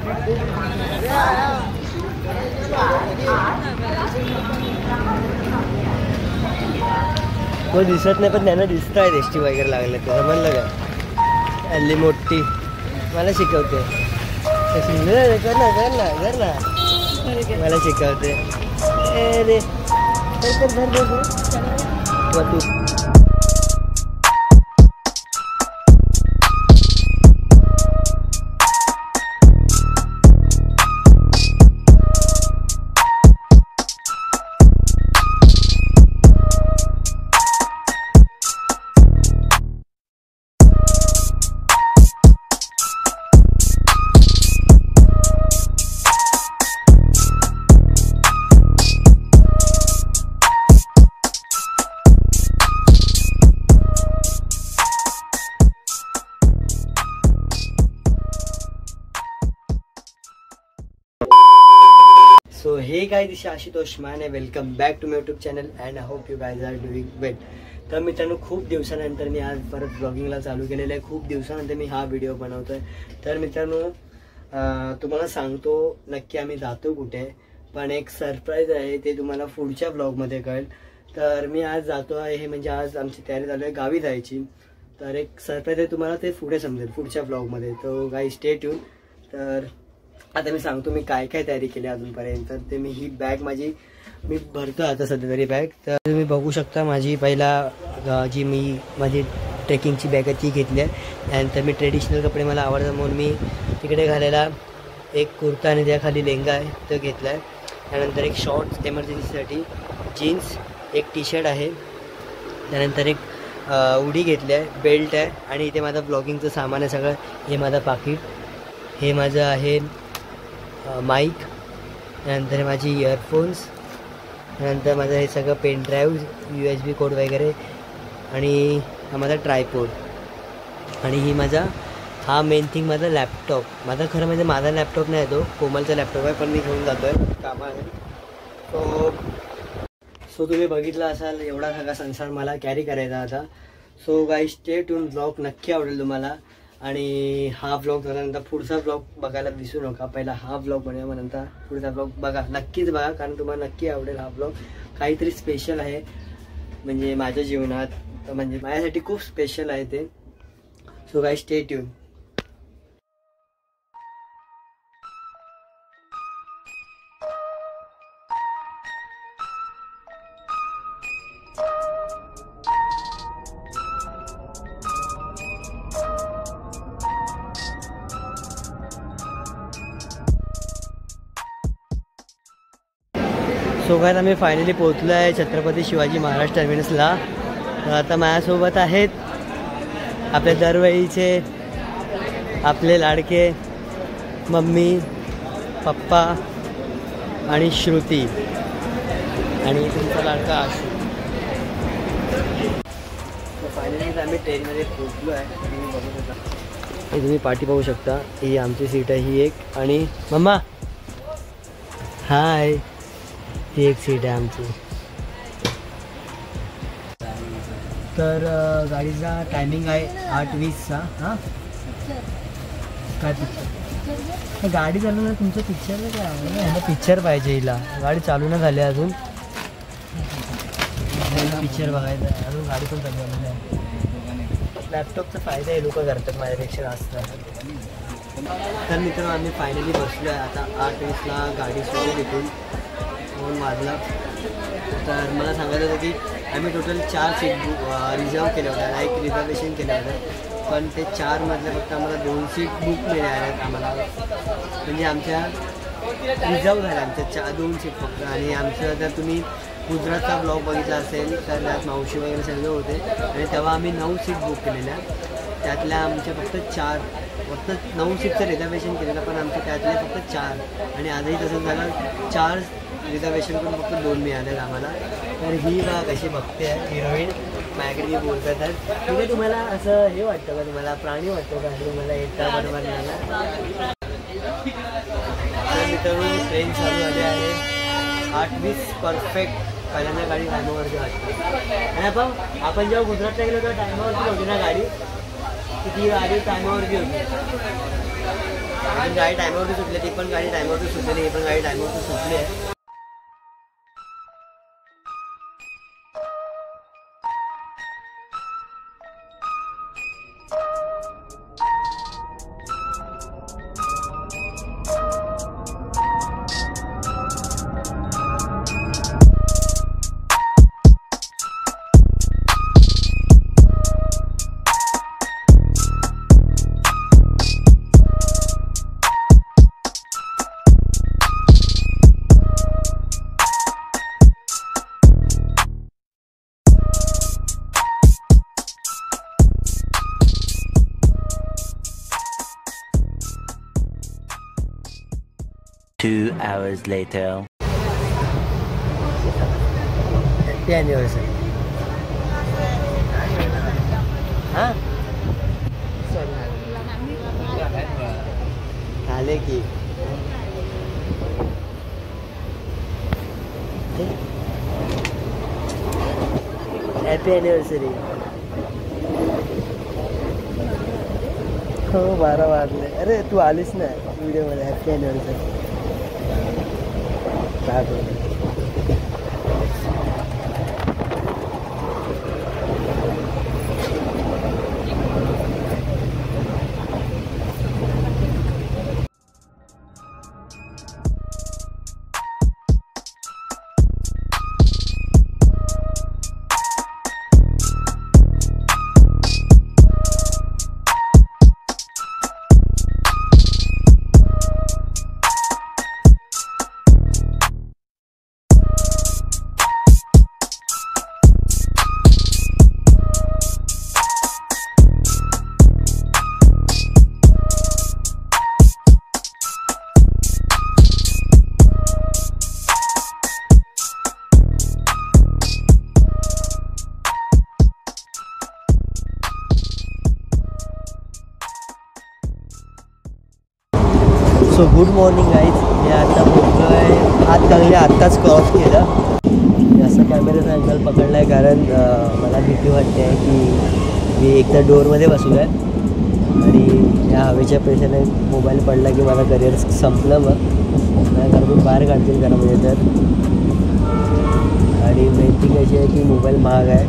तो दिसत नाही पण त्यांना दिसत आहे एसटी वगैरे लागले तर समजलं का. हल्ली मोठी मला शिकवते कर ना मला शिकवते. अरे तू So hey guys, this is Ashutosh मान and welcome back to my YouTube channel and I hope you guys are doing well. तर मित्रांनो खूप दिवसानंतर मी आज परत ब्लॉगिंगला चालू केलेलं आहे. खूप दिवसानंतर मी हा व्हिडिओ बनवतोय. तर मित्रांनो तुम्हाला सांगतो नक्की आम्ही जातो कुठे, पण एक सरप्राईज आहे ते तुम्हाला पुढच्या ब्लॉगमध्ये कळेल. तर मी आज जातो आहे हे म्हणजे आज आमची तयारी चालू आहे गावी जायची. तर एक सरप्राईज आहे तुम्हाला ते पुढे समजेल पुढच्या ब्लॉगमध्ये. तो गाईज स्टे ट्यून. तर आता मी सांगतो मी काय काय तयारी केली अजूनपर्यंत. तर ते मी ही बॅग माझी मी भरतो आता सध्या तरी बॅग. तर तुम्ही बघू शकता माझी पहिला जी मी माझी ट्रेकिंगची बॅग आहे ती घेतली आहे. त्यानंतर मी ट्रेडिशनल कपडे मला आवडतात म्हणून मी तिकडे घालायला एक कुर्ता आणि त्याखाली लेंगा आहे तो घेतला आहे. त्यानंतर एक शॉर्ट्स एमर्जन्सीसाठी जीन्स, एक टी शर्ट आहे. त्यानंतर एक उडी घेतली आहे, बेल्ट आहे आणि इथे माझं ब्लॉगिंगचं सामान आहे सगळं. हे माझं पाकिट, हे माझं आहे माईक, त्यानंतर माझी इयरफोन्स, त्यानंतर माझं हे सगळं पेन ड्राईव्ह, USB कोड वगैरे आणि हा माझा ट्रायपॉड आणि ही माझा हा मेन थिंग माझा लॅपटॉप. माझा खरं म्हणजे माझा लॅपटॉप नाही तो कोमलचा लॅपटॉप आहे पण मी घेऊन जातो आहे कामाने. सो तुम्ही बघितलं असाल एवढा सगळा संसार मला कॅरी करायचा आता. So guys stay tune, blog नक्की आवडेल तुम्हाला. आणि हा ब्लॉग झाल्यानंतर पुढचा ब्लॉग बघायला विसरू नका. पहिला हा ब्लॉग बनवा मग नंतर पुढचा ब्लॉग बघा, नक्कीच बघा कारण तुम्हाला नक्की आवडेल. हा ब्लॉग काहीतरी स्पेशल आहे म्हणजे माझ्या जीवनात, म्हणजे माझ्यासाठी खूप स्पेशल आहे ते. So guys stay tune. So guys आम्ही फायनली पोहोचलो आहे छत्रपती शिवाजी महाराज टर्मिनसला. तर आता माझ्यासोबत आहेत आपले दरवेळीचे आपले लाडके मम्मी, पप्पा आणि श्रुती आणि तुमचा लाडका आशू. फायनली आम्ही ट्रेनमध्ये पोहोचलो आहे. तुम्ही बघू शकता हे तुम्ही पाठी पाहू शकता. ही आमची सीट आहे ही एक आणि मम्मा हाय ही एक सीट आहे आमची. तर गाडीचा टायमिंग आहे 8:20चा. हां काय पिक्चर गाडी चालू ना तुमचं पिक्चर काय आवडलं पिक्चर पाहिजे हिला. गाडी चालू ना झाली अजून, पिक्चर बघायचं आहे अजून. गाडी पण चालू आहे. लॅपटॉपचा फायदा हे लोक करतात माझ्यापेक्षा जास्त. तर मित्रांनो आम्ही फायनली बसलो आहे आता. 8:20ला गाडी सुरू तिथून वाजला. तर मला सांगायचं होतं की आम्ही टोटल 4 सीट रिझर्व केल्या होत्या, लाईक रिझर्वेशन केल्या होत्या. पण ते 4मधल्या फक्त आम्हाला 2 सीट बुक मिळाल्या आहेत आम्हाला. म्हणजे आमच्या रिझर्व झाल्या आमच्या 2 सीट फक्त. आणि आमचं जर तुम्ही गुजरातचा ब्लॉग बघितला असेल तर त्यात मावशी वगैरे सगळे होते आणि तेव्हा आम्ही 9 सीट बुक केलेल्या. त्यातल्या आमच्या फक्त 9 सीटचं रिझर्वेशन केलेलं पण आमच्या त्यातले फक्त 4. आणि आजही तसंच झालं 4 रिझर्वेशन करून फक्त 2 मिळाले आम्हाला. तर ही बघा कशी बघते आहे हिरोईन माझ्याकडे मी बोलतात. ठीक तुम्हाला असं हे वाटतं का, तुम्हाला प्राणी वाटतो का तुम्हाला एकटा बरोबर मिळाला. तर मित्रांनो ट्रेन चालू झाली आहे 8:20 परफेक्ट. पहिल्यांदा गाडी टायमावरती वाटते. आणि आपण जेव्हा गुजरातला गेलो तेव्हा टायमावरती होती ना गाडी, ती गाडी टायमावरती होती. गाडी टायमावरती सुटली, ती पण गाडी टायमावरती सुटलेली, ही पण गाडी टायमावरती सुटली आहे. Two hours later. Happy anniversary. हाँ? खाले की हैप्पी एनिवर्सरी. हो 12 वाजले. अरे तू आलीस ना व्हिडिओ मध्ये. Happy anniversary. So good morning guys. मी आता पोहोचलो आहे. हातकणंगले आत्ताच क्रॉस केलं. जास्त कॅमेऱ्याचा अँगल पकडला आहे कारण मला भीती वाटते आहे की मी एकदा डोअरमध्ये बसलो आहे आणि या हवेच्या प्रेशरने मोबाईल पडला की माझा करिअर संपलं. मग नाही घरातून बाहेर काढतील घरामध्ये तर. आणि मेन थिंग अशी आहे की मोबाईल महाग आहे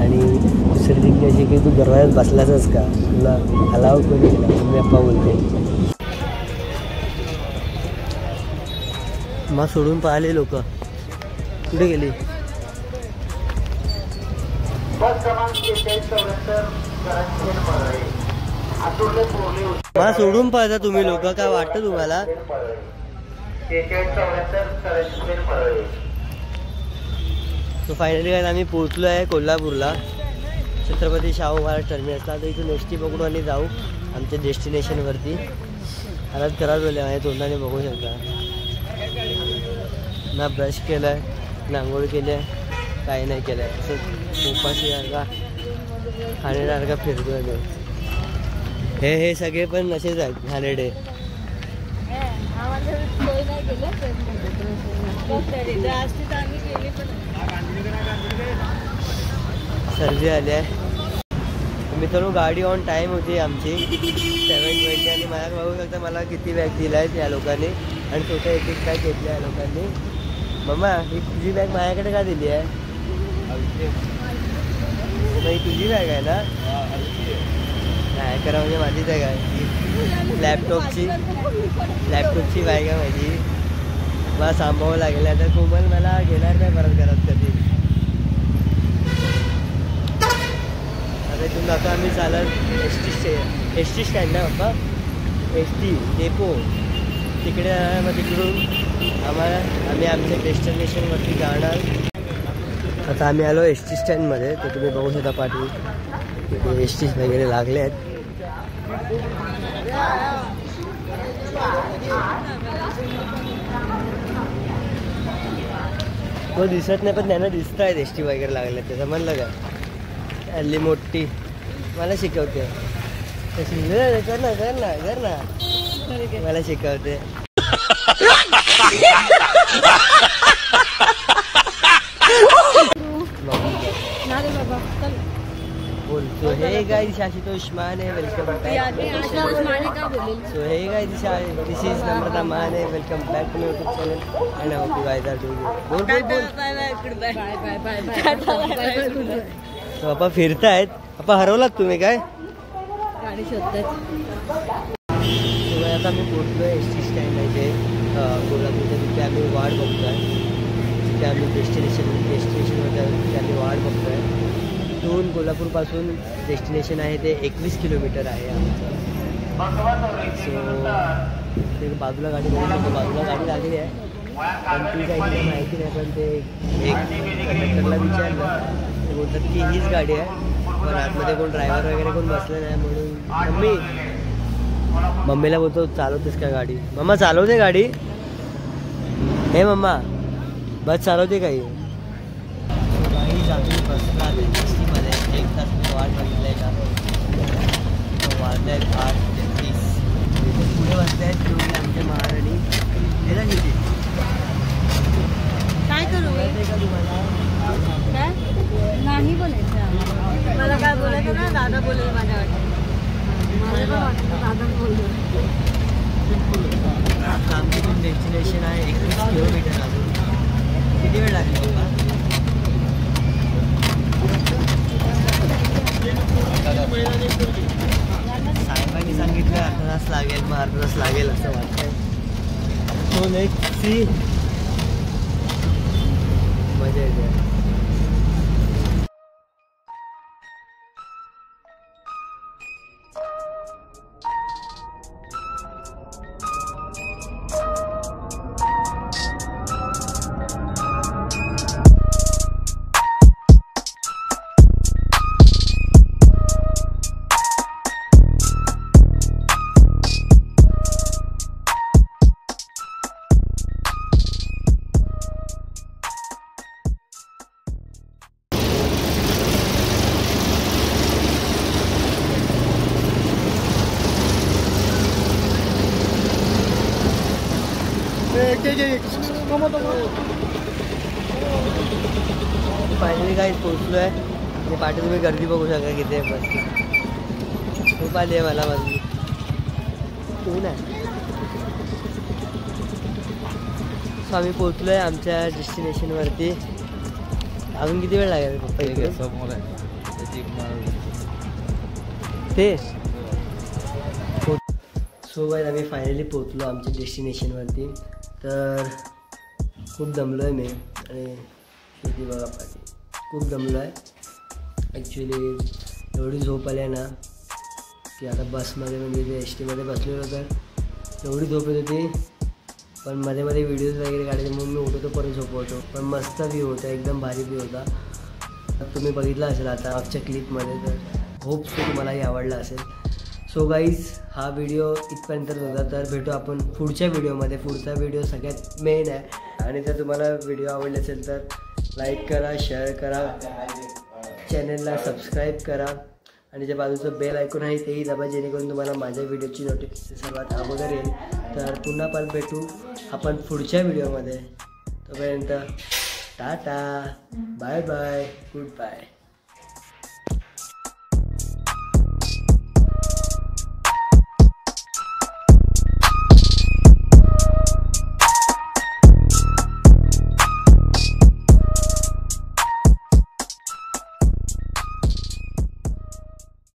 आणि दुसरी थिंग अशी की तू दरवाजात बसलाचच का, तुला अलाव कोणी केला. मम्मी पप्पा बोलते. मग सोडून पाहिले लोक. कुठे गेली? मग सोडून पाहता तुम्ही लोक. काय वाटतं तुम्हाला? तो फायनली काय आम्ही पोहोचलो आहे कोल्हापूरला, छत्रपती शाहू महाराज टर्मिनसला. तर इथून एस टी पकडू आणि जाऊ आमच्या डेस्टिनेशनवरती. हालत खराब झाली आहे तोंडाने, बघू शकता. ना ब्रश केलं आहे, ना आंघोळ केली आहे, काही नाही केलं आहे. असं उपाशीसारखा खाणेसारखा फिरतोय मी. हे सगळे पण असेच आहेत घाणेरडे. सर्दी आली आहे मित्रांनो. गाडी ऑन टाईम होती आमची 7:20 आणि मला बघू शकता मला किती बॅग दिला आहेत या लोकांनी आणि छोटं एक एक बॅग घेतली आहे लोकांनी. मम्मा ही तुझी बॅग माझ्याकडे का दिली आहे? ही तुझी बॅग आहे ना? नाही करा म्हणजे माझीच आहे काय? लॅपटॉपची बॅग आहे माझी. मला सांभाळावं लागेल. आता कोमल मला घेणार नाही परत घरात कधी. आता इथून जातो आम्ही चालत एस टी स्टँड ना बाप्पा, एस टी डेपो तिकडे. मग तिकडून आम्ही आमच्या डेस्टिनेशनवरती जाणार. आता आम्ही आलो एस टी स्टँडमध्ये. तर तुम्ही बघू शकता पाठी एस टी वगैरे लागले आहेत. तो दिसत नाही पण त्यांना दिसत आहेत एस टी वगैरे लागले. त्याचं म्हणलं का हल्ली मोठी मला शिकवते. कर ना मला शिकवते. बोल तू hey guys Ashutosh Mane welcome back so hey guys this is Namrata Mane welcome back to my YouTube channel and I hope you guys are doing good बोल तो आपण फिरतायत आपण हरवलात तुम्ही काय गाडी शोधतात आता मी पोहोचलो आहे एस टी स्टँड आहे जे कोल्हापूरच्या तिथे आम्ही वाट बघतोय तिथे आम्ही डेस्टिनेशनवर तिथे आम्ही वाट बघतोय इथून कोल्हापूरपासून डेस्टिनेशन आहे ते 21 किलोमीटर आहे आमचं सो ते बाजूला गाडी बाजूला गाडी लागली आहे पण ती काही मला माहिती नाही पण ते एक कंडक्टरला विचारलं ते बोलतात की हीच गाडी आहे पण आतमध्ये कोण ड्रायव्हर वगैरे कोण बसलं नाही म्हणून मम्मीला बोलतो चालवतेस का गाडी मम्मा चालवते गाडी हे मम्मा बस चालवते काही बसला मध्ये 1 तास मी वाट बघितलं आहे का वाजले आहेत 8:30 पुढे बसले आहेत तुम्ही आमच्या महाराणी हे ना किती काय करू का तुम्हाला नाही बोलायचं मला काय बोलायचं ना दादा बोलेल माझ्या वाटतं आमचं डेस्टिनेशन आहे 21 किलोमीटर अजून किती वेळ लागेल साहेबांनी सांगितलं अर्धा तास लागेल मग अर्धा तास लागेल असं वाटतंय तो नेक्स्ट सी मजा येते फायनली काही पोचलो आहे आणि पाठी तुम्ही गर्दी बघू शकता किती आहे बसला खूप आली आहे मला माझी तू नाही सो आम्ही पोचलो आहे आमच्या डेस्टिनेशनवरती अजून किती वेळ लागेल पप्पा ते सो गाइस आम्ही फायनली पोचलो आमच्या डेस्टिनेशनवरती तर खूप दमलो आहे मी आणि शेती बघा पाठी खूप दमलो आहे ॲक्च्युली एवढी झोप आली आहे ना की आता बसमध्ये म्हणजे जे एस टीमध्ये बसलेलो तर एवढी झोप येत होती पण मध्ये मध्ये व्हिडिओज वगैरे काढायचे म्हणून मी उठवतो परत झोपवतो पण मस्त व्ह्यू होता एकदम भारी व्ह्यू होता तुम्ही बघितला असेल आता आजच्या क्लिपमध्ये तर होप सो तुम्हालाही आवडला असेल सो गाईज हा व्हिडिओ इथपर्यंत होता तर भेटू आपण पुढच्या व्हिडिओमध्ये पुढचा व्हिडिओ सगळ्यात मेन आहे आणि जर तुम्हाला व्हिडिओ आवडले असेल तर लाईक करा शेअर करा चॅनलला सबस्क्राईब करा आणि जे बाजूचं बेल आयकॉन आहे तेही दाबा जेणेकरून तुम्हाला माझ्या व्हिडिओची नोटिफिकेशन सर्वात अगोदर येईल तर पुन्हा परत भेटू आपण पुढच्या व्हिडिओमध्ये तोपर्यंत tata bye bye good bye